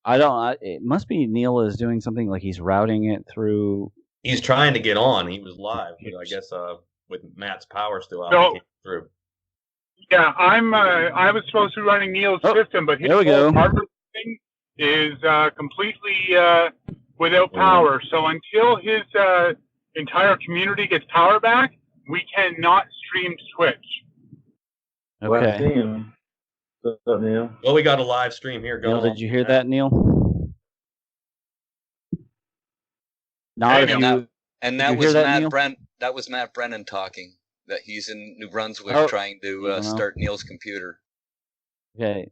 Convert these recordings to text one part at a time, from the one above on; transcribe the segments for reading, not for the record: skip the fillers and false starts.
I don't. It must be Neil is doing something like he's routing it through. He's trying to get on. He was live, but I guess with Matt's power still out, he came through. Yeah, I was supposed to be running Neil's system, but his whole hardware thing is completely without power. So until his entire community gets power back, we cannot stream Twitch. Okay. What's up, Neil? Well, we got a live stream here going. Neil, did you hear that, Neil? That was Matt Brennan. That was Matt Brennan talking. That he's in New Brunswick trying to start Neil's computer. Okay,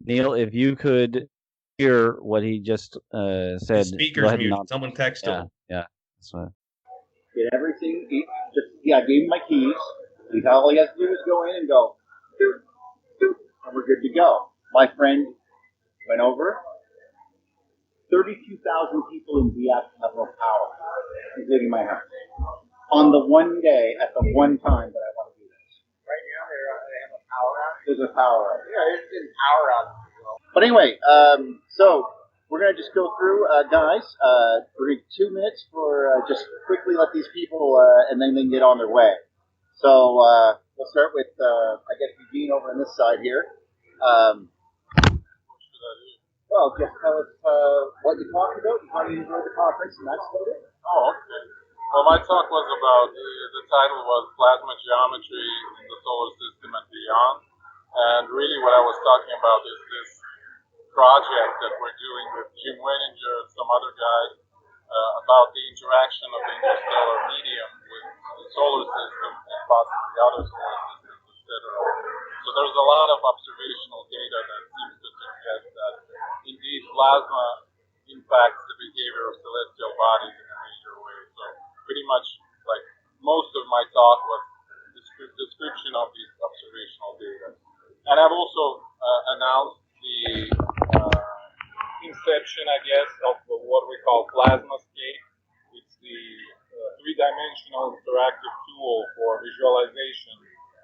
Neil, if you could hear what he just said. The speaker's muted. Someone text him. Yeah, that's right. Get everything. I gave him my keys. All he has to do is go in and go, doot, doot, and we're good to go. My friend went over. 32,000 people in DF have no power, including my house. On the one day, at the one time that I want to do this. Right now, they have a power out. There's a power out. Yeah, there's been power out as well. But anyway, so we're going to just go through, guys. We're going to 2 minutes for just quickly let these people, and then they can get on their way. So we'll start with, I guess, Eugene over on this side here. Well, just tell us what you talked about and how you enjoyed the conference, and that's about it. Oh, okay. Well, my talk was about, the title was Plasma Geometry in the Solar System and Beyond. And really what I was talking about is this project that we're doing with Jim Weininger and some other guys about the interaction of the interstellar medium with the solar system and possibly other solar systems, etc. So there's a lot of observational data that seems to suggest that indeed plasma impacts the behavior of celestial bodies in a major way. So pretty much like most of my talk was description of these observational data. And I've also announced the inception, I guess, of what we call Plasmascape. It's the three-dimensional interactive tool for visualization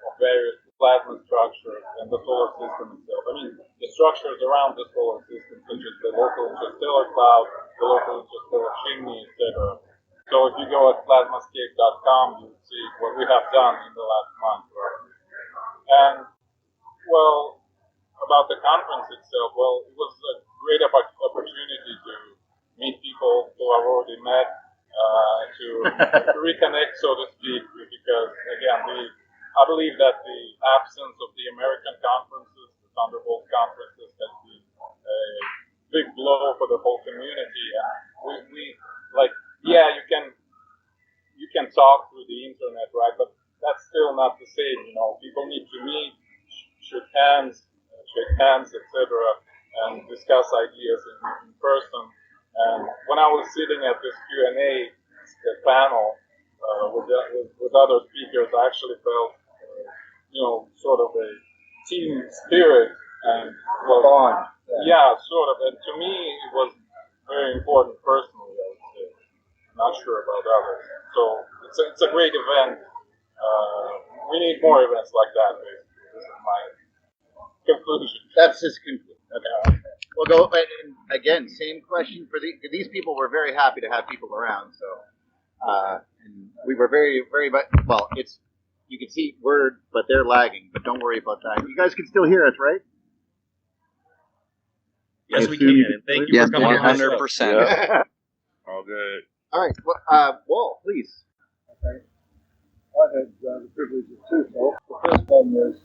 of various plasma structures and the solar system itself. I mean, the structures around the solar system, such as the local interstellar cloud, the local interstellar chimney, etc. So if you go at plasmascape.com, you'll see what we have done in the last month. Right? And, well, about the conference itself, well, it was a great opportunity to meet people who I've already met, to reconnect, so to speak, because, again, I believe that the absence of the American conferences, the Thunderbolt conferences, has been a big blow for the whole community. And you can talk through the internet, right? But that's still not the same. You know, people need to meet, shake hands, etc., and discuss ideas in person. And when I was sitting at this Q&A panel with other speakers, I actually felt sort of a team spirit and bond. Yeah, sort of. And to me, it was very important personally, I would say. I'm not sure about others. So it's a great event. We need more events like that, basically. This is my conclusion. That's his conclusion. Okay. We'll go, and again, same question for these people. We're very happy to have people around. So, and we were very, very, well, you can see but they're lagging. But don't worry about that. You guys can still hear us, right? Yes, we can. And thank you for coming. 100%. Yeah. All good. All right. Well, Wall, please. Okay. I had the privilege of two talks. The first one was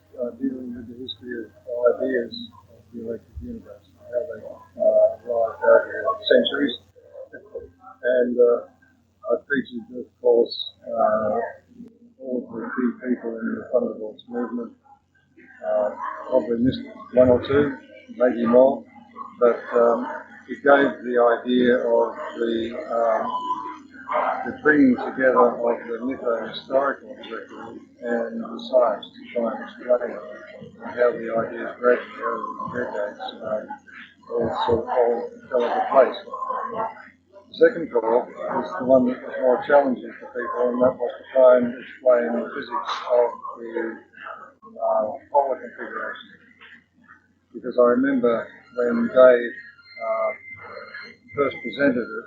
dealing with the history of ideas of the electric universe, how they arrived over centuries. And I featured, of course, all of the key people in the Thunderbolts movement. Probably missed one or two, maybe more, but it gave the idea of the bringing together of the mytho-historical record and the science to try and explain how the ideas gradually over the decades all sort of fell into place. The second call was the one that was more challenging for people, and that was to try and explain the physics of the polar configuration. Because I remember when Dave first presented it,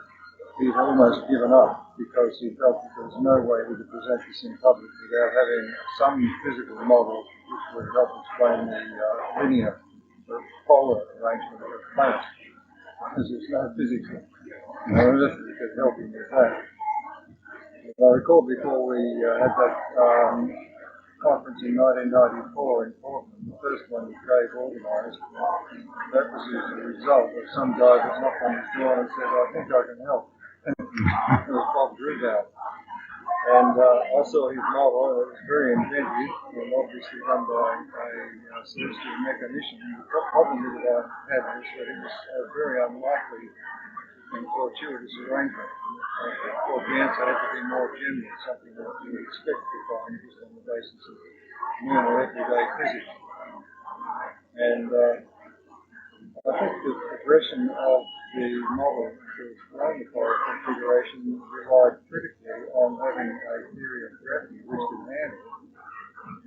he'd almost given up because he felt that there was no way he could present this in public without having some physical model which would help explain the linear, the polar arrangement of the planet. Because there's no physics on Earth that could help him with that. I recall before we had that conference in 1994 in Portland, the first one that Dave organised, that was as a result of some guy that knocked on his door and said, I think I can help. It was Bob Drewdown. And I saw his model, and it was very inventive and obviously done by a celestial mechanician. The problem that I had was that it was a very unlikely and fortuitous arrangement. I thought the answer had to be more general, something that you would expect to find just on the basis of normal everyday physics. And I think the progression of the model to planetary configuration relied critically on having a theory of gravity which could handle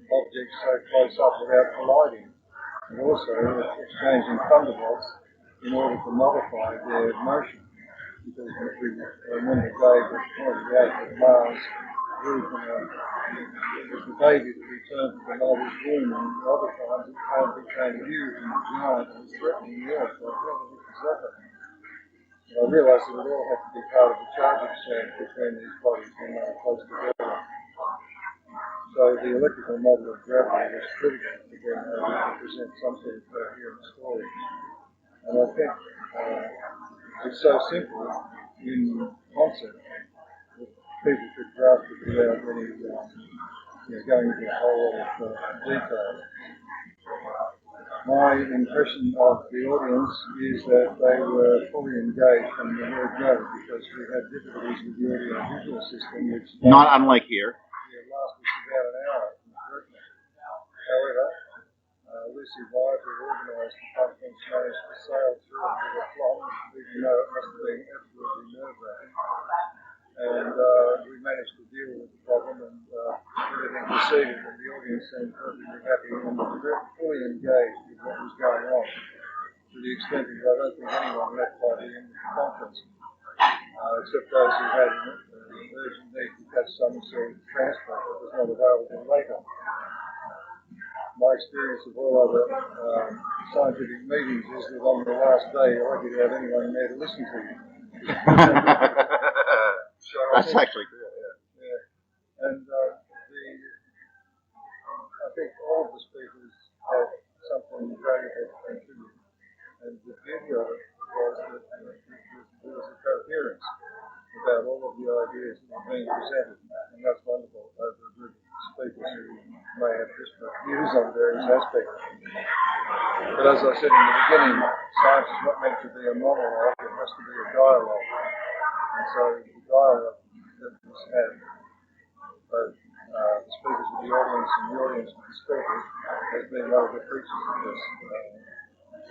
objects so close up without colliding, and also exchanging thunderbolts in order to modify their motion. Because we remember Dave had pointed out that Mars grew from the baby that returned to the mother's womb, and other times it became huge and giant and threatening the Earth. So I thought it was that. I realised that it all had to be part of the charge exchange between these bodies when they were close together. So the electrical model of gravity was critical to being able to present some sort of coherent story. And I think it's so simple in concept that people could grasp it without any going into a whole lot of detail. My impression of the audience is that they were fully engaged from the word go because we had difficulties with the audio-visual system, which not unlike here. Lasted about an hour. However, Lucy Wyatt, who organised the conference, managed to sail through it with a plot, even though it must have been absolutely nerve-wracking. And we managed to deal with the problem, and everything proceeded, and the audience seemed perfectly happy and fully engaged with what was going on, to the extent that I don't think anyone left by the end of the conference, except those who had an urgent need to catch some sort of transport that was not available later. My experience of all other scientific meetings is that on the last day you're lucky to have anyone there to listen to you. So that's actually good, yeah. And I think all of the speakers had something valuable to contribute. And the beauty of it was that there was a coherence about all of the ideas that were being presented. And that's wonderful over a group of speakers who may have different views on various aspects. But as I said in the beginning, science is not meant to be a monologue, it has to be a dialogue. And so the dialogue that was had, both the speakers with the audience and the audience with the speakers, has been one of the features of this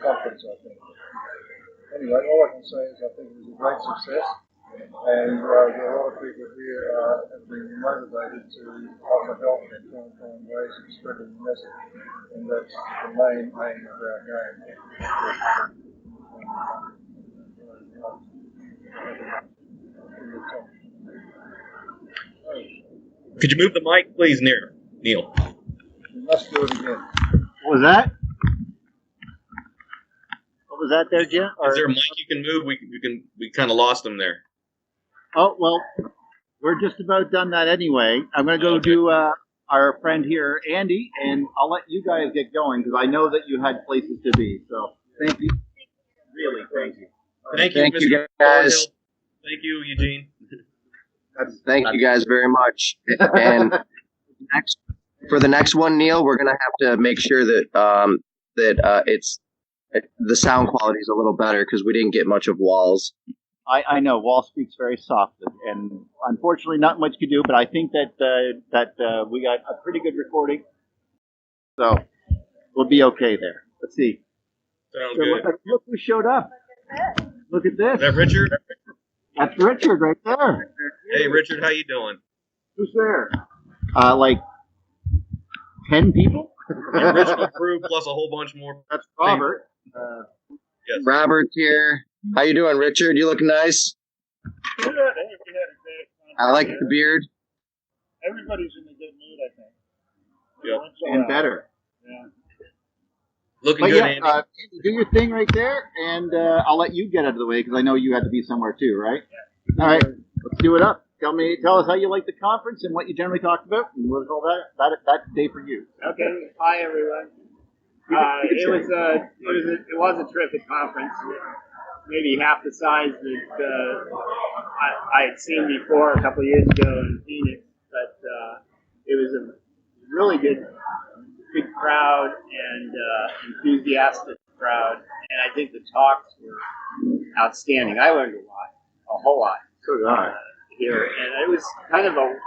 conference, I think. Anyway, all I can say is I think it was a great success. And there are a lot of people here have been motivated to offer help in trying to find ways of spreading the message. And that's the main aim of our game. Could you move the mic, please, Neil? We must do it again. What was that? What was that there, Jim? Is there a mic you can move? We kind of lost them there. Oh, well, we're just about done that anyway. I'm going to go do our friend here, Andy, and I'll let you guys get going because I know that you had places to be. So thank you. Really, thank you. Thank you, guys. Thank you, Eugene. Thank you guys very much. And for the next one, Neil, we're going to have to make sure that the sound quality is a little better because we didn't get much of Walls. I know Wall speaks very soft, and unfortunately, not much to do. But I think that we got a pretty good recording, so we'll be okay there. Let's see. Sounds good. Look who showed up! Look at this. Is that Richard? That's Richard right there. Hey, Richard, how you doing? Who's there? Like 10 people. The original crew plus a whole bunch more. That's Robert. Yes. Robert's here. How you doing, Richard? You looking nice? Good. Hey, we had a great conference. I like the beard. Everybody's in a good mood, I think. Yep. And better. Yeah. Looking But good, yeah, Andy. Andy, do your thing right there, and I'll let you get out of the way because I know you had to be somewhere too, right? All right, let's do it up. Tell us how you like the conference and what you generally talked about, and we'll go that day for you. Okay. Hi, everyone. It was a terrific conference. Maybe half the size that I had seen before a couple of years ago in Phoenix, but it was a really good crowd and enthusiastic crowd, and I think the talks were outstanding. I learned a whole lot. So did I. Here, and it was kind of a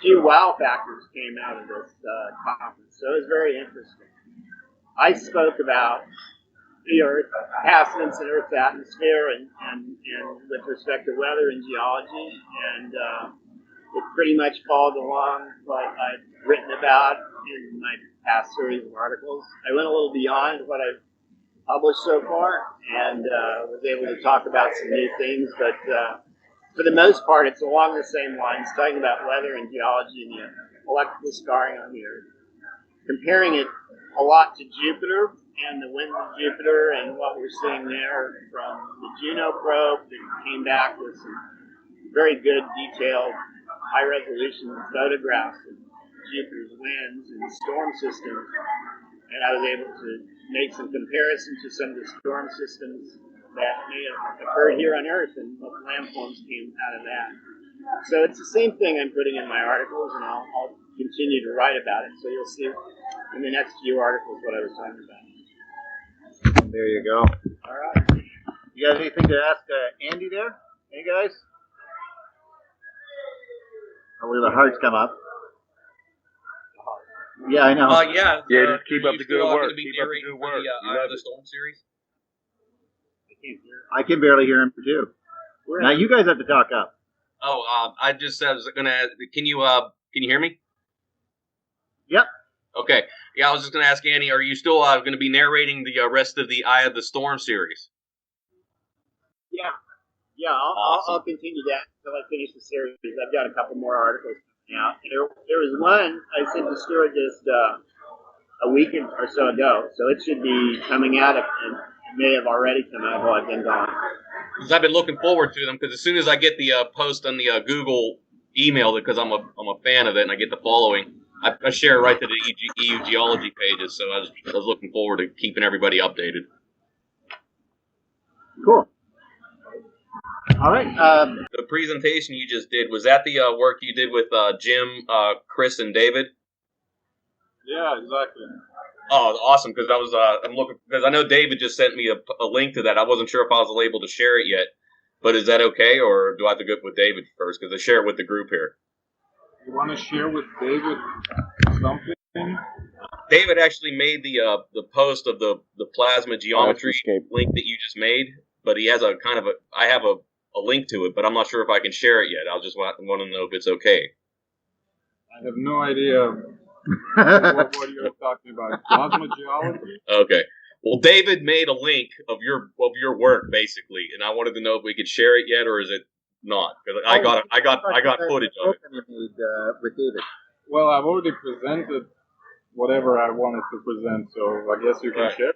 few wow factors came out of this conference, so it was very interesting. I spoke about the Earth, pastments in Earth's atmosphere, and with respect to weather and geology, and it pretty much followed along what I've written about in my past series of articles. I went a little beyond what I've published so far, and was able to talk about some new things, but for the most part, it's along the same lines, talking about weather and geology and the electrical scarring on the Earth, comparing it a lot to Jupiter and the winds of Jupiter and what we're seeing there from the Juno probe that came back with some very good, detailed, high-resolution photographs of Jupiter's winds and storm systems. And I was able to make some comparisons to some of the storm systems that may have occurred here on Earth and what landforms came out of that. So it's the same thing I'm putting in my articles, and I'll continue to write about it. So you'll see in the next few articles what I was talking about. There you go. All right. You guys anything to ask Andy there? Any guys? Oh, where the hearts come up. Yeah, I know. Yeah. Just keep up the good work. Keep up the good work. The Storm series. I can barely hear him too. Now you guys have to talk up. Oh, I was going to ask, can you hear me? Yep. Okay. Yeah, I was just going to ask Andy, are you still going to be narrating the rest of the Eye of the Storm series? Yeah, I'll continue that until I finish the series. I've got a couple more articles coming out. There was one I sent to Stuart just a week or so ago, so it should be coming out, and it may have already come out while I've been gone. Because I've been looking forward to them, because as soon as I get the post on the Google email, because I'm a fan of it and I get the following, I share it right to the EU Geology pages, so I was looking forward to keeping everybody updated. Cool. All right. The presentation you just did, was that the work you did with Jim, Chris, and David? Yeah, exactly. Oh, awesome! Because I'm looking, because I know David just sent me a link to that. I wasn't sure if I was able to share it yet, but is that okay, or do I have to go with David first? Because I share it with the group here. You want to share with David something? David actually made the post of the plasma geometry link that you just made, but he has I have a link to it, but I'm not sure if I can share it yet. I just want to know if it's okay. I have no idea what you're talking about. Plasma geology? Okay. Well, David made a link of your work basically, and I wanted to know if we could share it yet, or is it not? Because I got footage of it. With David. Well, I've already presented whatever I wanted to present, so I guess you can share.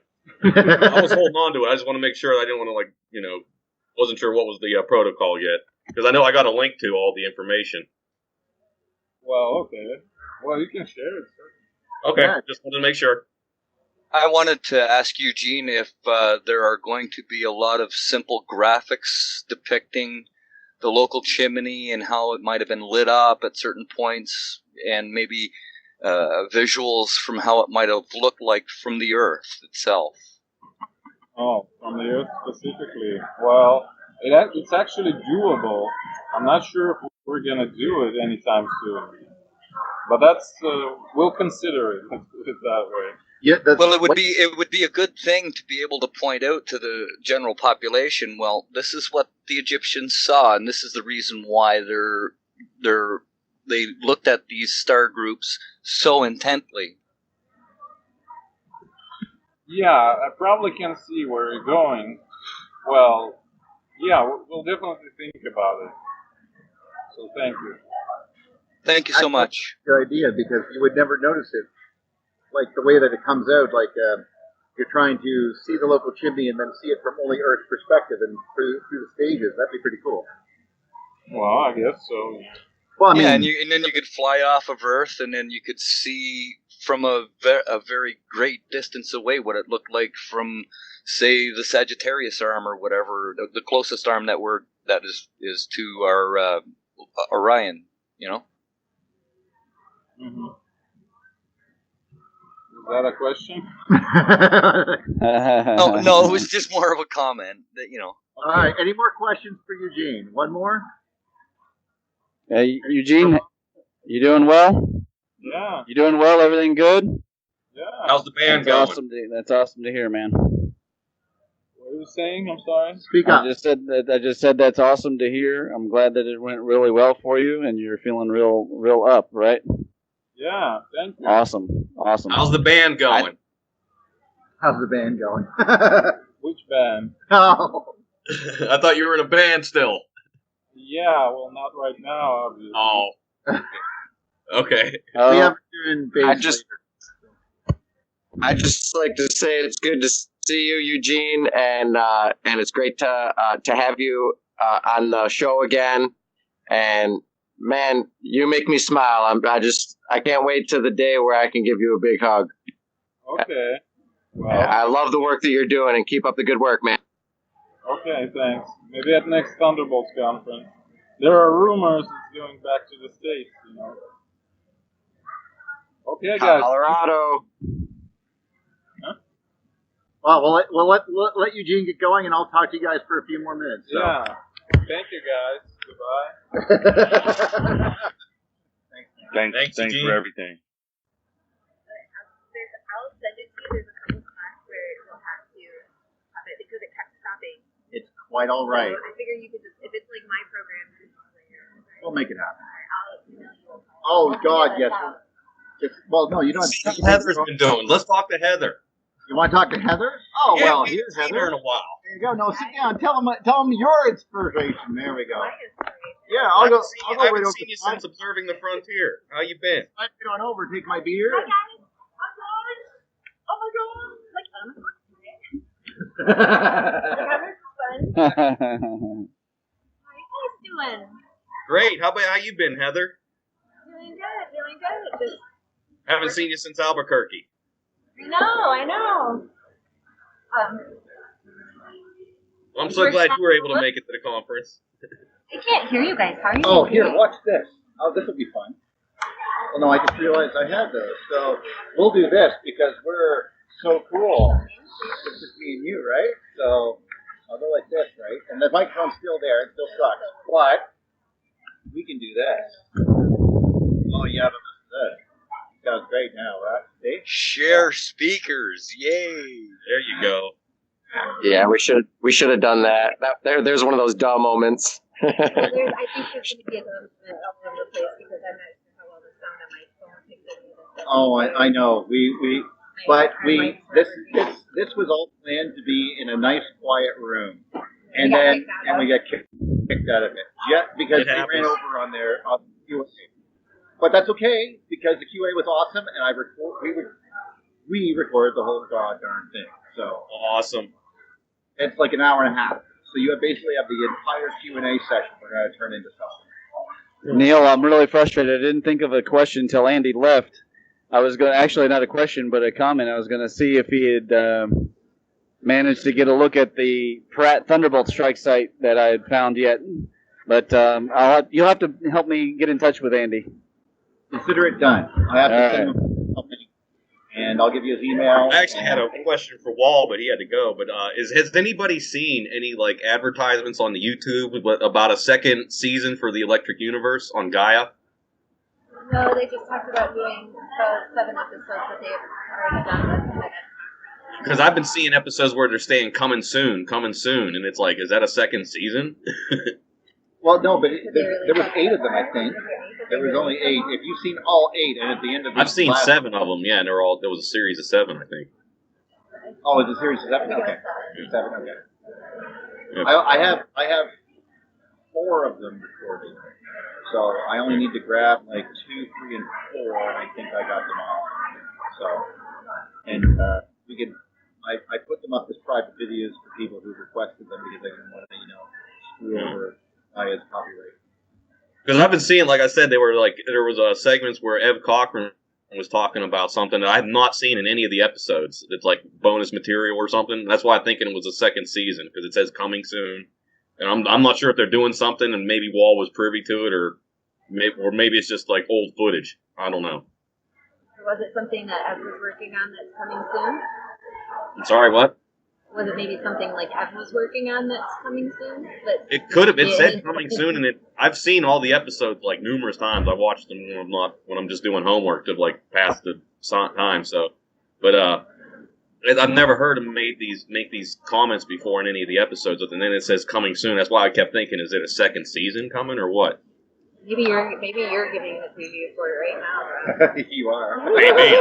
I was holding on to it. I just want to make sure I didn't want to wasn't sure what was the protocol yet, because I know I got a link to all the information. Well, okay. Well, you can share it. Sir. Okay, just wanted to make sure. I wanted to ask Eugene if there are going to be a lot of simple graphics depicting the local chimney and how it might have been lit up at certain points, and maybe visuals from how it might have looked like from the Earth itself. Oh, from the Earth specifically. Well, it's actually doable. I'm not sure if we're going to do it anytime soon. But that's, we'll consider it, let's put it that way. Yeah, well, it would be a good thing to be able to point out to the general population, well, this is what the Egyptians saw, and this is the reason why they looked at these star groups so intently. Yeah, I probably can see where you're going. Well, yeah, we'll definitely think about it. So thank you. Thank you so much. Good idea, because you would never notice it. Like the way that it comes out, like you're trying to see the local chimney and then see it from only Earth's perspective and through the stages. That'd be pretty cool. Well, I guess so. Well, I mean, and then you could fly off of Earth, and then you could see from a very great distance away what it looked like from, say, the Sagittarius arm or whatever, the closest arm that is to our Orion. You know. Mm-hmm. Is that a question? No, it was just more of a comment. That, you know. All right. Any more questions for Eugene? One more. Hey, Eugene, you doing well? Yeah. You doing well? Everything good? Yeah. How's the band That's going? awesome. That's awesome to hear, man. What are you saying? I'm sorry. Speak up. I just said that's awesome to hear. I'm glad that it went really well for you, and you're feeling real up, right? Yeah. Thank you. Awesome. How's the band going? How's the band going? Which band? Oh. I thought you were in a band still. Yeah, well, not right now, obviously. Oh. Okay. We have doing bass I just like to say it's good to see you, Eugene, and it's great to have you on the show again. And man, you make me smile. I can't wait to the day where I can give you a big hug. Okay. Well, I love the work that you're doing, and keep up the good work, man. okay, thanks. Maybe at next Thunderbolts conference. There are rumors it's going back to the States, you know. Okay, guys. Colorado. Huh? Well, we'll let Eugene get going, and I'll talk to you guys for a few more minutes. So. Yeah. Thank you, guys. Goodbye. Thanks Eugene. for everything. I'll send it to you. There's a couple spots where you'll have to have it because it kept stopping. It's quite all right. So I figure you could just, if it's like my program, We'll make it happen. I'll email you. Oh, God, yes. Well, no, you don't. See what Heather's been doing. Let's talk to Heather. You want to talk to Heather? Oh, Yeah, well, we here's haven't seen her Heather. in a while. There you go. No, sit down. Tell him your inspiration. There we go. My inspiration. Yeah, I I'll go haven't right over seen you to since observing the frontier. How you been? Get on over. Take my beer. Hi guys. Oh my god. Like, Heather's fun. How you guys doing? Great. How you been, Heather? Doing good. Just, Haven't seen you since Albuquerque. I know. Well, I'm so glad you were able to make it to the conference. I can't hear you guys. How are you? Oh, here, watch this. Oh, this will be fun. Well, no, I just realized I had those. So we'll do this because we're so cool. It's just me and you, right? So I'll go like this, right? And the microphone's still there. It still sucks. But we can do this. Oh, yeah, but listen to this. Sounds great now, right? See? Share speakers, yay! There you go. Yeah, we should have done that. There's one of those duh moments. I think there's going to be a little bit all over the place because I'm not sure how well the sound on my phone picks up. Oh, I know. This was all planned to be in a nice, quiet room, and we got kicked out of it. Yeah, because they ran over on their QA. But that's okay because the QA was awesome, and we recorded the whole goddamn thing. So awesome. It's like an hour and a half. So you basically have the entire Q&A session we're going to turn into something. Neil, I'm really frustrated. I didn't think of a question until Andy left. I was going to, actually not a question, but a comment. I was going to see if he had managed to get a look at the Pratt Thunderbolt strike site that I had found yet. But you'll have to help me get in touch with Andy. Consider it done. I have to send him something, and I'll give you his email. I actually had a question for Wall, but he had to go. But has anybody seen any like advertisements on the YouTube about a second season for the Electric Universe on Gaia? No, they just talked about doing the 7 episodes that they've already done. Because I've been seeing episodes where they're saying coming soon, and it's like, is that a second season? Well, no, but there was 8 of them, I think. There was only 8. If you've seen all 8, and at the end of the I've seen 7 of them, yeah, and there was a series of 7, I think. Oh, it's a series of 7? Okay. 7, okay. I have 4 of them recorded, so I only need to grab like 2, 3, and 4, and I think I got them all. So, and we can. I put them up as private videos for people who requested them because I didn't want to, screw over Aya's copyright. Because I've been seeing, like I said, there was segments where Ev Cochran was talking about something that I have not seen in any of the episodes. It's like bonus material or something. That's why I'm thinking it was a second season, because it says coming soon. And I'm not sure if they're doing something and maybe Wall was privy to it, or maybe it's just like old footage. I don't know. Was it something that Ev was working on that's coming soon? I'm sorry, what? Was it maybe something like Ev was working on that's coming soon? But It could have. It said coming soon, and I've seen all the episodes like numerous times. I watched them when I'm just doing homework to like pass the time. So, but I've never heard him make these comments before in any of the episodes. And then it says coming soon. That's why I kept thinking, is it a second season coming or what? Maybe you're giving the preview for it right now, bro. You are. Maybe.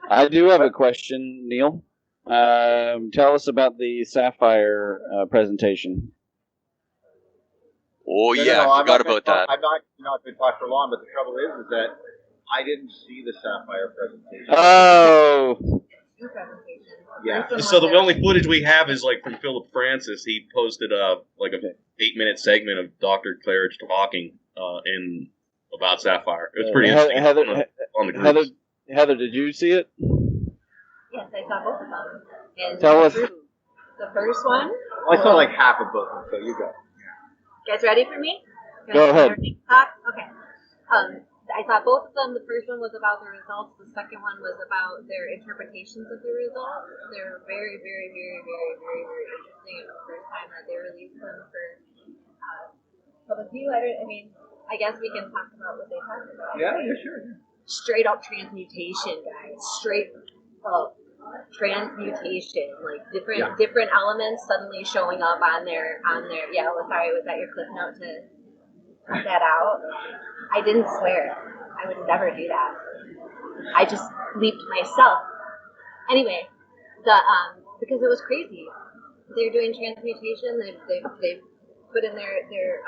I do have a question, Neil. Tell us about the Sapphire presentation. Oh yeah, I forgot about that. I'm not going to talk for long, but the trouble is that I didn't see the Sapphire presentation. Oh. Yeah. So the only footage we have is like from Philip Francis. He posted like a 8-minute segment of Dr. Claridge talking about Sapphire. It was pretty interesting. On the groups. Heather, did you see it? Yes, I saw both of them. And Tell us. The first one. Well, I saw like half of both of them, so you go. You guys ready for me? Go ahead. Okay. I saw both of them. The first one was about the results. The second one was about their interpretations of the results. They were very, very, very, very, very, very interesting. It was the first time that they released them for public view. I guess we can talk about what they talked about. Yeah, sure. Straight up transmutation, guys. Straight up transmutation. Like different elements suddenly showing up on their. Yeah, sorry, was that your clip note to cut that out? I didn't swear. I would never do that. I just leaped myself. Anyway, because it was crazy. They're doing transmutation. They put in their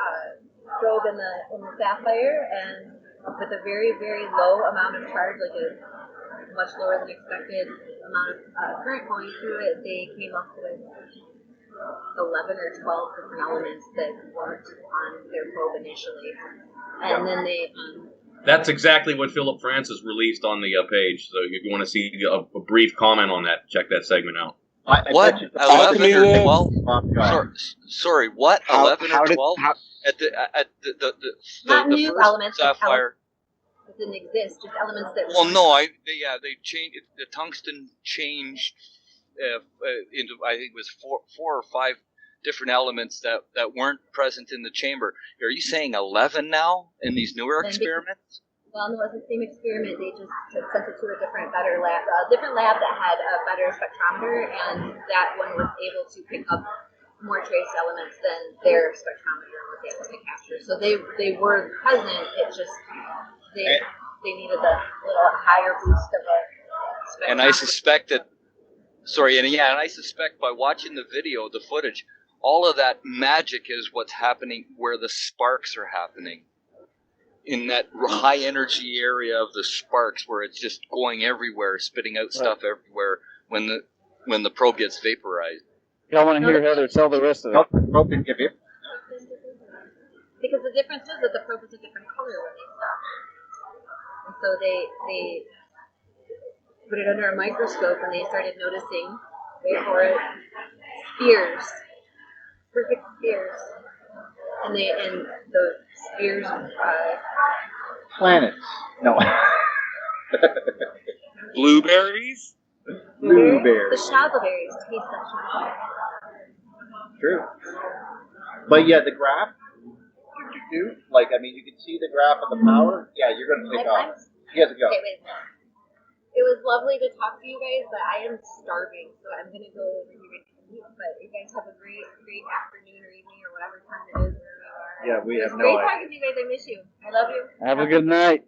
probe in the Sapphire, and with a very, very low amount of charge, like a much lower than expected amount of current going through it, they came up with 11 or 12 different elements that weren't on their probe initially. And then they... That's exactly what Philip Francis released on the page. So if you want to see a brief comment on that, check that segment out. What? 11 or 12? Sorry, what? 11 or 12? At the Not new first elements, Sapphire. That didn't exist, just elements that... Well, no, they changed... The tungsten changed into, I think it was four or five different elements that weren't present in the chamber. Are you saying 11 now in these newer experiments? Well, no, it was the same experiment. They just sent it to a different lab that had a better spectrometer, and that one was able to pick up more trace elements than their spectrometer was able to capture. So they were present. It just they needed a little higher boost of a spectrometer. And I suspect that. Sorry, and I suspect by watching the video, the footage, all of that magic is what's happening where the sparks are happening. In that high energy area of the sparks where it's just going everywhere, spitting out stuff everywhere when the probe gets vaporized. Y'all want to hear Heather tell the rest of it? Probe didn't get vaporized. Because the difference is that the probe is a different color when they stop. And so they put it under a microscope and they started noticing, wait for it, spheres. Perfect spheres. And the spheres planets. No. Blueberries? Blueberries. The shazaberries taste like chocolate. True. But yeah, the graph, you can see the graph of the power. Yeah, you're going to take off. He has to go. Okay, wait. It was lovely to talk to you guys, but I am starving, so I'm going to go over here and eat. But you guys have a great afternoon or evening or whatever time it is wherever you are. Yeah, we have no idea. Great idea. talking to you guys. I miss you. I love you. Have a good night.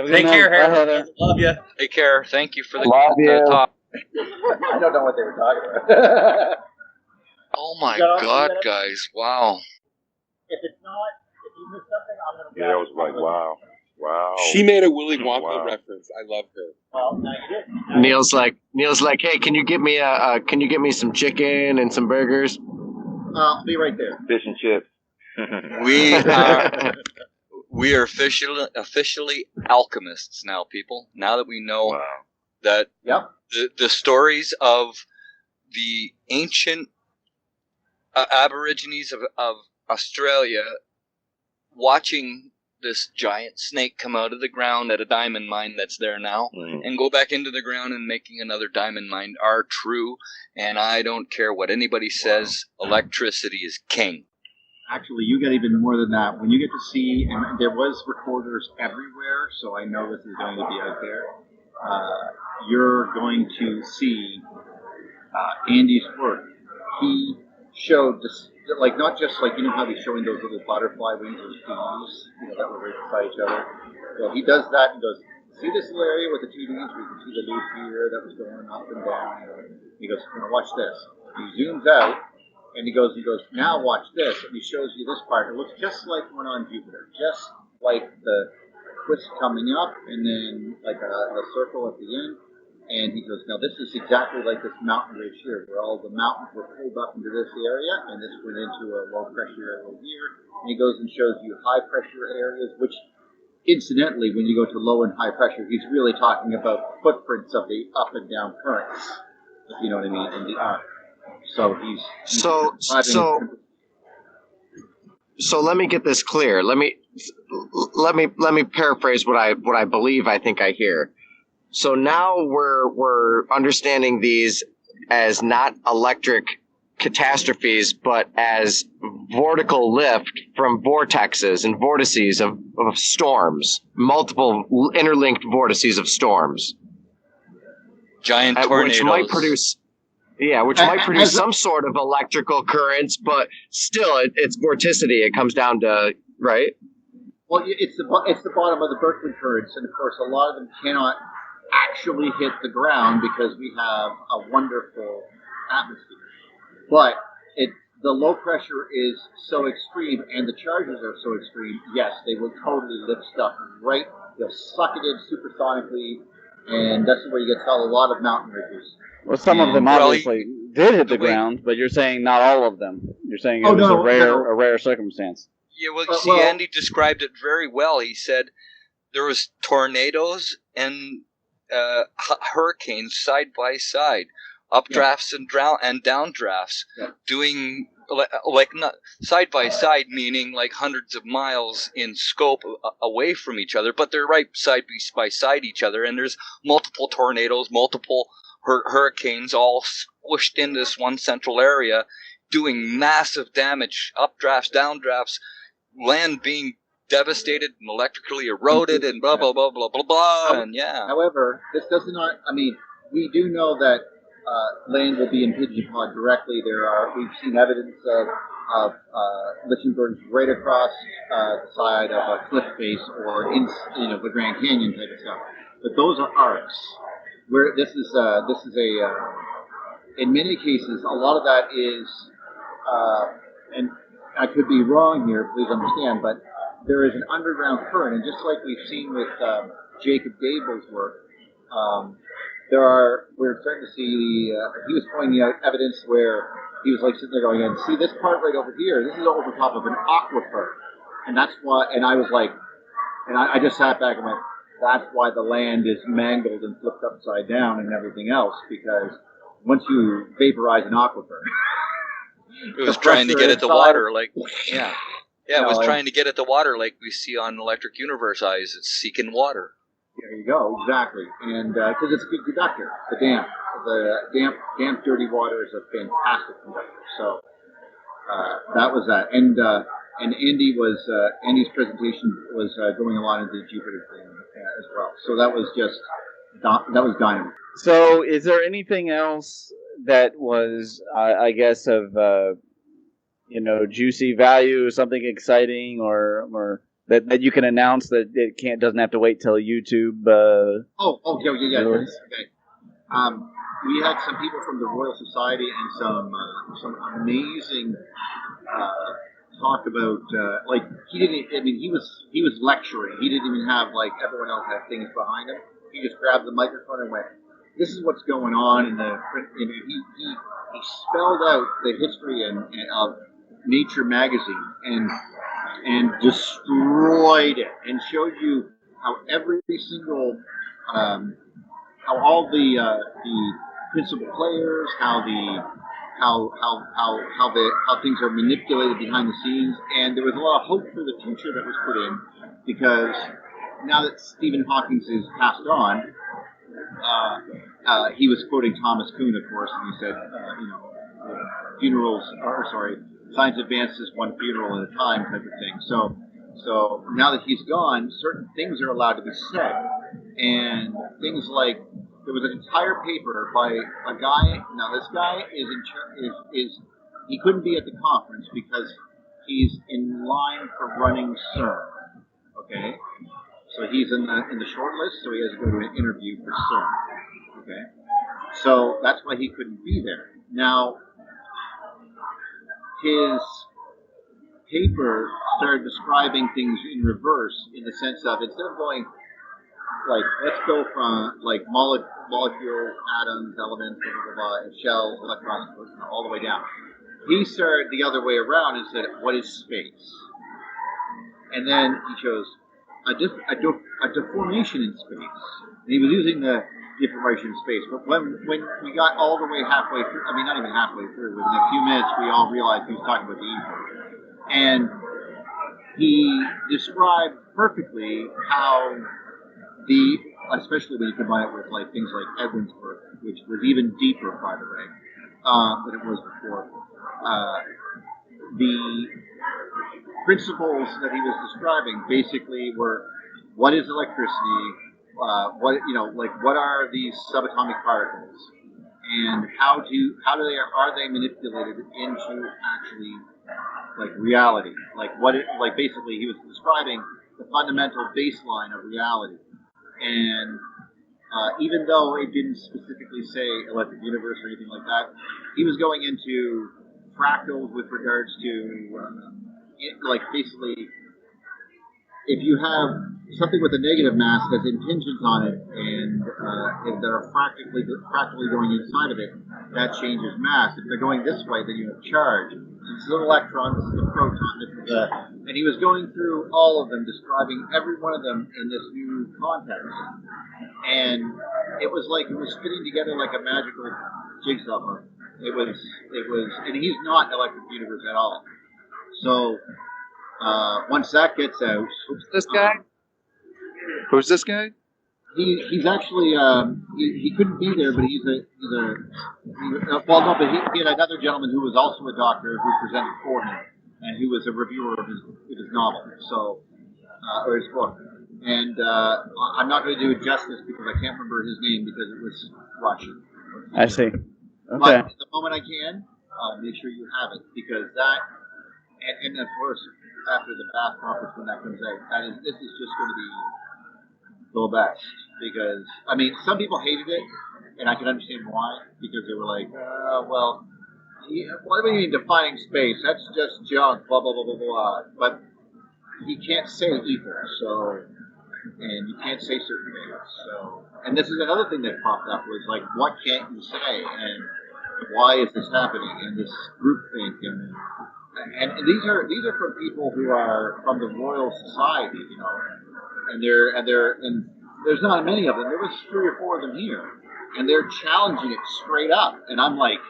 Take care, Heather. Love you. Take care. Thank you for the Love you. talk. I don't know what they were talking about. Oh my God, guys! Wow. If it's not, if you miss something, I'm gonna. Yeah, I was like, wow. She made a Willy Wonka reference. I love her. Well, now you did. Neil's like, hey, can you get me some chicken and some burgers? I'll be right there. Fish and chips. We are officially alchemists now, people. Now that we know that the stories of the ancient Aborigines of Australia watching this giant snake come out of the ground at a diamond mine that's there now and go back into the ground and making another diamond mine are true, and I don't care what anybody says, electricity is king. Actually, you get even more than that. When you get to see, and there was recorders everywhere, so I know this is going to be out there, you're going to see Andy's work. He showed this, like, not just like, you know how he's showing those little butterfly wings or Ds, that were right beside each other. So he does that and goes, see this little area with the 2 Ds where you can see the loop here that was going up and down. He goes, watch this. He zooms out and he goes, now watch this. And he shows you this part. It looks just like one on Jupiter, just like the twist coming up and then like a circle at the end. And he goes, now this is exactly like this mountain ridge here, where all the mountains were pulled up into this area, and this went into a low pressure area here. And he goes and shows you high pressure areas, which, incidentally, when you go to low and high pressure, he's really talking about footprints of the up and down currents, if you know what I mean, in the arc. So he's So let me get this clear. Let me paraphrase what I believe I think I hear. So now we're understanding these as not electric catastrophes, but as vortical lift from vortexes and vortices of storms, multiple interlinked vortices of storms. Giant tornadoes. Which might produce some sort of electrical currents, but still, it's vorticity. It comes down to, right? Well, it's the bottom of the Berkeley currents, and of course, a lot of them cannot actually hit the ground because we have a wonderful atmosphere. But the low pressure is so extreme and the charges are so extreme, yes, they will totally lift stuff right. They'll suck it in supersonically, and that's where you get to a lot of mountain ridges. Well, some of them obviously did hit the ground, but you're saying not all of them. You're saying it was a rare circumstance. Yeah, well, Andy described it very well. He said there was tornadoes and hurricanes side by side, updrafts and downdrafts, doing like not side by side, meaning like hundreds of miles in scope away from each other, but they're right side by side each other, and there's multiple tornadoes, multiple hurricanes all squished in this one central area, doing massive damage, updrafts, downdrafts, land being devastated and electrically eroded and blah, blah, blah, blah, blah, blah, and yeah. However, this does not, we do know that land will be impinged upon directly. We've seen evidence of Lichtenbergs right across the side of a cliff face or in, the Grand Canyon type of stuff. But those are arcs. Where this is in many cases, a lot of that is, and I could be wrong here, please understand, but there is an underground current, and just like we've seen with Jacob Gable's work, we're starting to see, he was pointing out evidence where he was like sitting there going, and see this part right over here, this is over top of an aquifer, and that's why, and I was like, and I just sat back and went, that's why the land is mangled and flipped upside down and everything else, because once you vaporize an aquifer, it was trying to get at the water, it was trying to get at the water like we see on Electric Universe Eyes. It's seeking water. There you go, exactly, and because it's a good conductor. The damp, dirty water is a fantastic conductor. So that was that, and Andy's presentation was going along into the Jupiter thing as well. So that was dynamite. So, is there anything else that was, I guess, of juicy value, something exciting, or that you can announce that it doesn't have to wait till YouTube? Yeah. Okay. we had some people from the Royal Society and some amazing talk about like he didn't. I mean, he was lecturing. He didn't even have like everyone else had things behind him. He just grabbed the microphone and went, "This is what's going on in the print." You know, he spelled out the history of Nature magazine and destroyed it and showed you how every single how all the principal players, how things are manipulated behind the scenes, and there was a lot of hope for the future that was put in because now that Stephen Hawking is passed on, he was quoting Thomas Kuhn, of course, and he said, science advances one funeral at a time type of thing. So now that he's gone, certain things are allowed to be said, and things like there was an entire paper by a guy. Now this guy is he couldn't be at the conference because he's in line for running CERN. Okay, so he's in the short list, so he has to go to an interview for CERN. Okay, so that's why he couldn't be there. Now his paper started describing things in reverse, in the sense of instead of going like, let's go from like molecules, atoms, elements, blah, blah, blah, and shells, electrons, all the way down. He started the other way around and said, what is space? And then he chose a deformation in space. And he was using the deformation in space. But when we got all the way halfway through, I mean, not even halfway through, within a few minutes, we all realized he was talking about the ether. And he described perfectly how especially when you combine it with like things like Edwin's work, which was even deeper, by the way, than it was before. The principles that he was describing basically were: what is electricity? What are these subatomic particles, and how are they manipulated into actually like reality? Basically, he was describing the fundamental baseline of reality. And even though it didn't specifically say electric universe or anything like that, he was going into fractals with regards to, basically, if you have something with a negative mass that's impingent on it, and if they're fractally going inside of it, that changes mass. If they're going this way, then you have charge. This is an electron, this is a proton, this is and he was going through all of them, describing every one of them in this new context. And it was fitting together like a magical jigsaw puzzle. It was, and he's not electric universe at all. So once that gets out, Who's this guy? He's actually he couldn't be there, but he had another gentleman who was also a doctor who presented for him, and he was a reviewer of his novel, or his book. And I'm not going to do it justice because I can't remember his name because it was Russian. I see. Okay. But the moment I can, make sure you have it, because that, and of course after the Bath conference when that comes out, this is just going to be the best, because I mean some people hated it, and I can understand why, because they were like, what do you mean defining space? That's just junk, blah blah blah blah blah. But you can't say ether, and you can't say certain things. So, and this is another thing that popped up was like, what can't you say, and why is this happening? And this groupthink, and these are from people who are from the Royal Society, and there's not many of them. There was 3 or 4 of them here, and they're challenging it straight up. And I'm like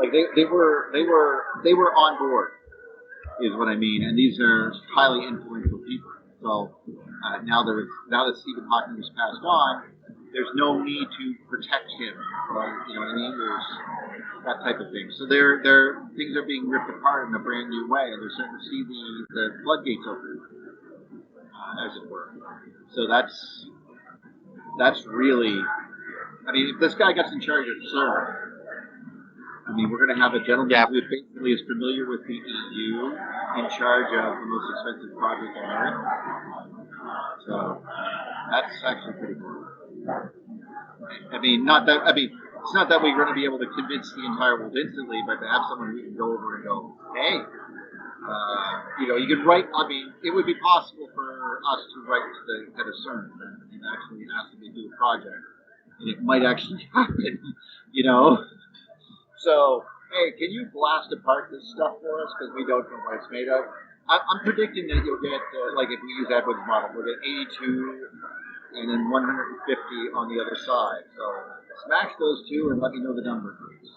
they were on board, is what I mean. And these are highly influential people. So now that Stephen Hawking has passed on, there's no need to protect him, or you know what I mean. There's that type of thing. So things are being ripped apart in a brand new way, and they're starting to see the floodgates open, as it were. So that's really, I mean, if this guy gets in charge of CERN, I mean, we're going to have a gentleman who basically is familiar with the EU in charge of the most expensive project on Earth. So that's actually pretty cool. I mean, it's not that we're going to be able to convince the entire world instantly, but to have someone we can go over and go, hey, you could write. I mean, it would be possible for us to write to the head of CERN and actually ask them to do a project, and it might actually happen. So, hey, can you blast apart this stuff for us because we don't know what it's made of? I'm predicting that you'll get, like if we use Edward's model, we'll get 82 and then 150 on the other side. So smash those two and let me know the number, please.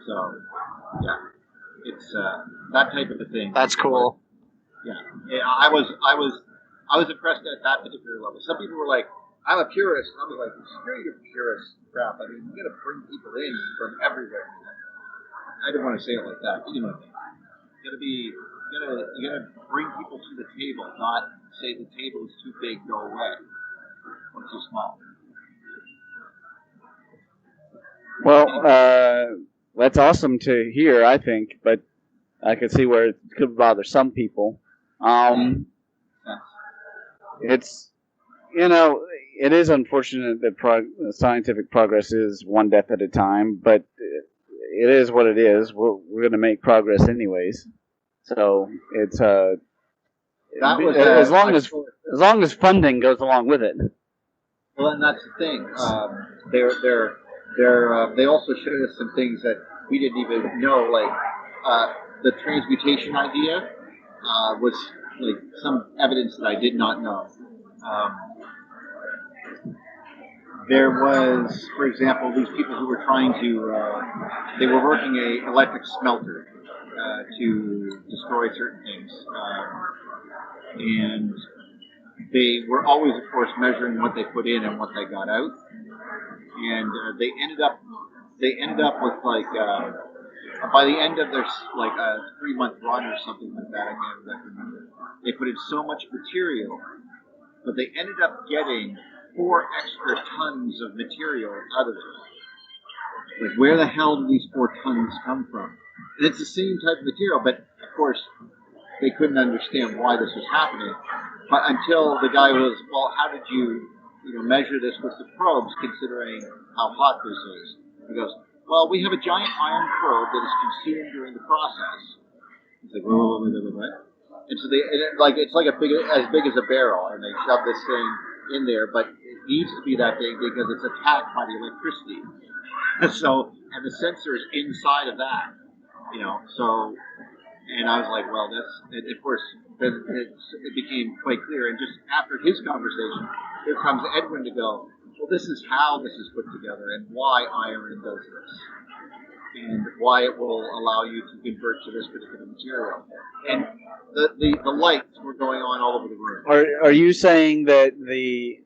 So, yeah, it's that type of a thing. That's cool. Yeah, I was impressed at that particular level. Some people were like, I'm a purist. And I was like, screw your purist crap. I mean, you got to bring people in from everywhere. I didn't want to say it like that. You know what I mean? You gotta bring people to the table, not say the table is too big, go away, or too small. Well, that's awesome to hear, I think, but I could see where it could bother some people. It's, it is unfortunate that scientific progress is one death at a time, but it is what it is. We're going to make progress anyways. So it's as long as funding goes along with it. Well, and that's the thing. They also showed us some things that we didn't even know, like the transmutation idea was like some evidence that I did not know. There was, for example, these people who were trying to, they were working an electric smelter to destroy certain things. And they were always, of course, measuring what they put in and what they got out. And they ended up with like, by the end of their like a 3-month run or something like that, I can't remember, they put in so much material, but they ended up getting 4 extra tons of material out of it. Like, where the hell do these 4 tons come from? And it's the same type of material, but of course, they couldn't understand why this was happening. But until the guy was, well, how did you measure this with the probes, considering how hot this is? He goes, well, we have a giant iron probe that is consumed during the process. It's like, whoa. And so it's like as big as a barrel, and they shove this thing in there, but it needs to be that big because it's attacked by the electricity. So, and the sensor is inside of that, so, and I was like, well, of course, it became quite clear, and just after his conversation, here comes Edwin to go, well, this is how this is put together, and why iron does this, and why it will allow you to convert to this particular material. And the lights were going on all over the room. Are you saying that they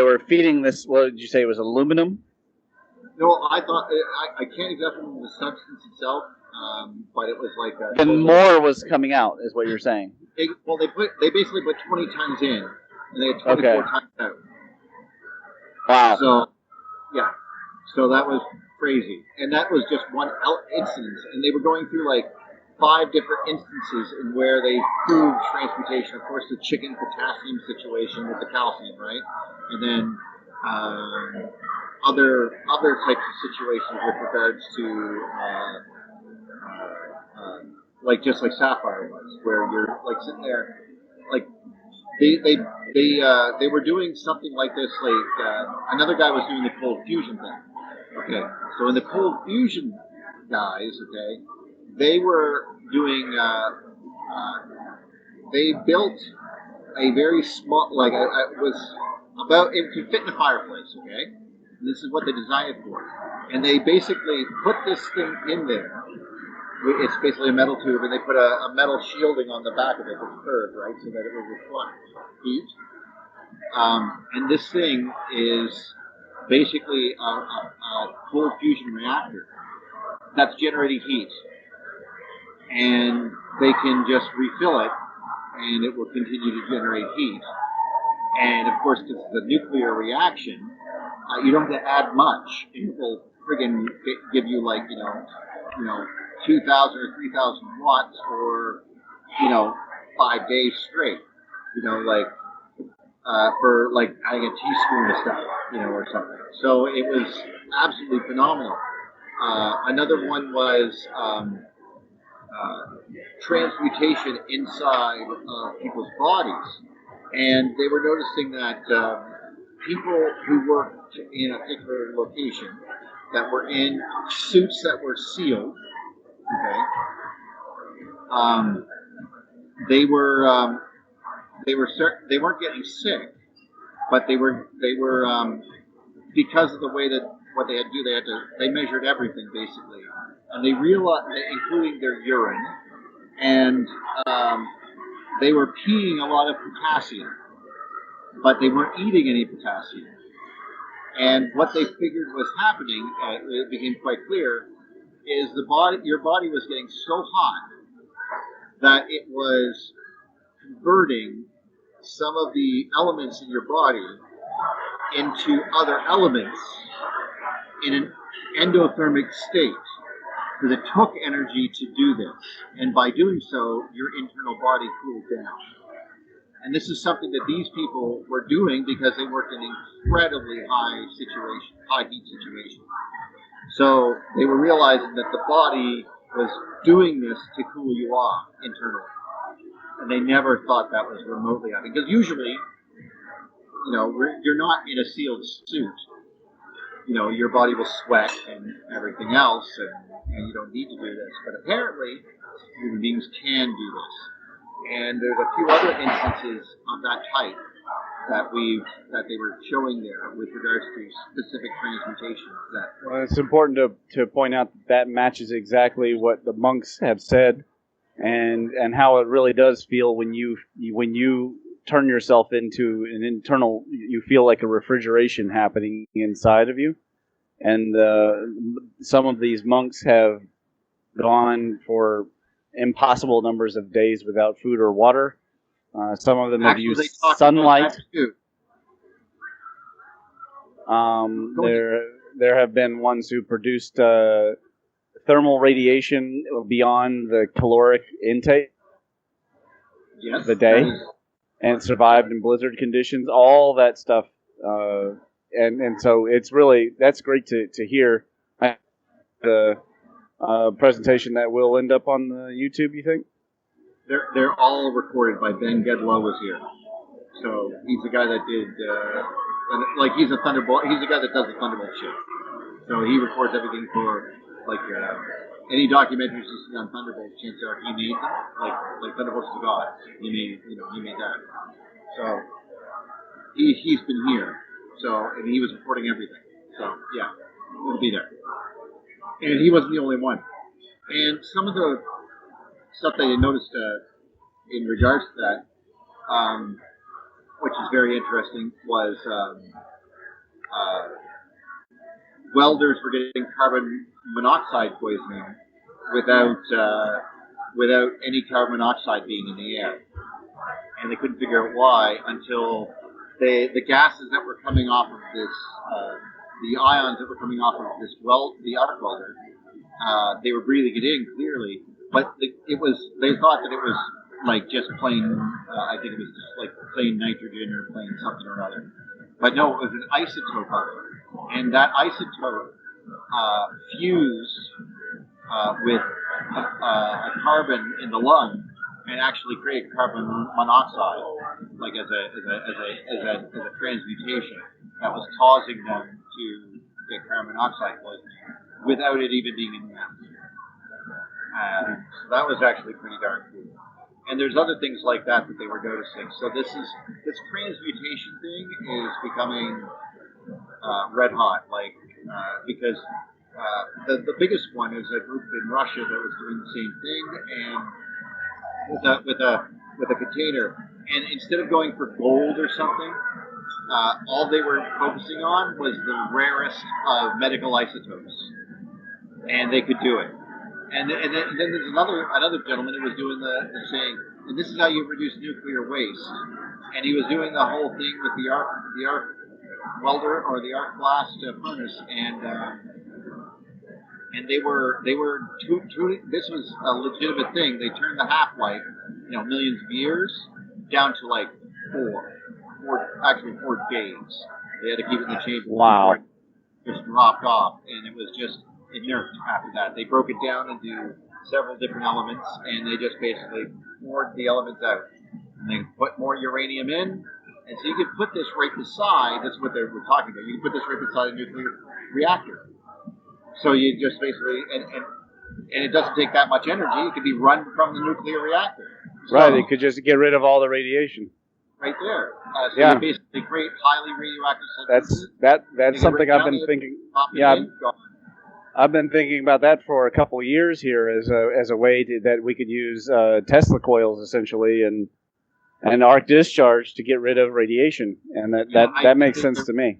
were feeding this, what did you say, it was aluminum? No, I thought, I can't exactly remember the substance itself, but it was like a... And more was coming out, is what you're saying. They basically put 20 tons in, and they had 24 tons out. Wow. So, yeah. So that was crazy. And that was just one instance, and they were going through like 5 different instances in where they proved transmutation. Of course, the chicken potassium situation with the calcium, right? And then other types of situations with regards to like just like Sapphire was, where you're like sitting there, like they were doing something like this. Like another guy was doing the cold fusion thing. Okay, so in the cold fusion guys, okay, they were doing. They built a very small, like it was about, it could fit in a fireplace. Okay. This is what they designed it for. And they basically put this thing in there. It's basically a metal tube, and they put a metal shielding on the back of it that's curved, right, so that it will reflect heat. And this thing is basically a cold fusion reactor that's generating heat. And they can just refill it, and it will continue to generate heat. And of course, this is a nuclear reaction. You don't have to add much. It will friggin' give you 2,000 or 3,000 watts for 5 days straight. For like adding a teaspoon of stuff. or something. So it was absolutely phenomenal. Another one was transmutation inside people's bodies, and they were noticing that people who worked in a particular location that were in suits that were sealed, okay, they weren't getting sick, but they were because of the way that what they had to do, they measured everything basically, and they realized, including their urine, and they were peeing a lot of potassium, but they weren't eating any potassium. And what they figured was happening, it became quite clear, is your body was getting so hot that it was converting some of the elements in your body into other elements in an endothermic state. Because it took energy to do this. And by doing so, your internal body cooled down. And this is something that these people were doing because they worked in incredibly high heat situations. So they were realizing that the body was doing this to cool you off internally. And they never thought that was remotely happening. Because usually, you're not in a sealed suit. Your body will sweat and everything else, and you don't need to do this. But apparently, human beings can do this. And there's a few other instances of that type that they were showing there with regards to specific transmutations. Well, it's important to point out that matches exactly what the monks have said, and how it really does feel when you turn yourself into an internal. You feel like a refrigeration happening inside of you, and some of these monks have gone for impossible numbers of days without food or water. Some of them have used sunlight. There have been ones who produced thermal radiation beyond the caloric intake of the day, and survived in blizzard conditions. All that stuff, and so that's great to hear. The presentation that will end up on the YouTube, you think? They're all recorded by Ben Gedlow was here. So he's the guy that did, he's a Thunderbolt. He's the guy that does the Thunderbolt shit. So he records everything for any documentaries you see on Thunderbolt. Chances are he made them. Like Thunderbolts to God. He made that. So he's been here. So and he was recording everything. So yeah, he'll be there. And he wasn't the only one. And some of the stuff that I noticed in regards to that, which is very interesting, was welders were getting carbon monoxide poisoning without any carbon monoxide being in the air. And they couldn't figure out why until the gases that were coming off of this, the ions that were coming off of this the arc welder, they were breathing it in clearly, but they thought that it was like just plain, I think it was just like plain nitrogen or plain something or other. But no, it was an isotope of it. And that isotope fused with a carbon in the lung and actually created carbon monoxide, like as a transmutation that was causing them to get carbon monoxide poisoning without it even being in the atmosphere. So that was actually pretty darn cool. And there's other things like that they were noticing. So this transmutation thing is becoming red hot, because the biggest one is a group in Russia that was doing the same thing, and with a container. And instead of going for gold or something, all they were focusing on was the rarest of medical isotopes, and they could do it. And then there's another gentleman who was doing the saying, and this is how you reduce nuclear waste. And he was doing the whole thing with the arc welder or the arc blast furnace, and they were this was a legitimate thing. They turned the half-life, millions of years, down to like 4 days. They had to keep it in the chamber. Wow. Just dropped off, and it was just inert after that. They broke it down into several different elements, and they just basically poured the elements out. And they put more uranium in, and so you could put this right beside, that's what we're talking about, you can put this right beside a nuclear reactor. So you just basically, and it doesn't take that much energy, it can be run from the nuclear reactor. So, Right, it could just get rid of all the radiation. right there. So Yeah. you basically create highly radioactive substances. That's something I've been thinking. Yeah, I've been thinking about that for a couple of years here as a way that we could use Tesla coils essentially and arc discharge to get rid of radiation, and that makes sense to me.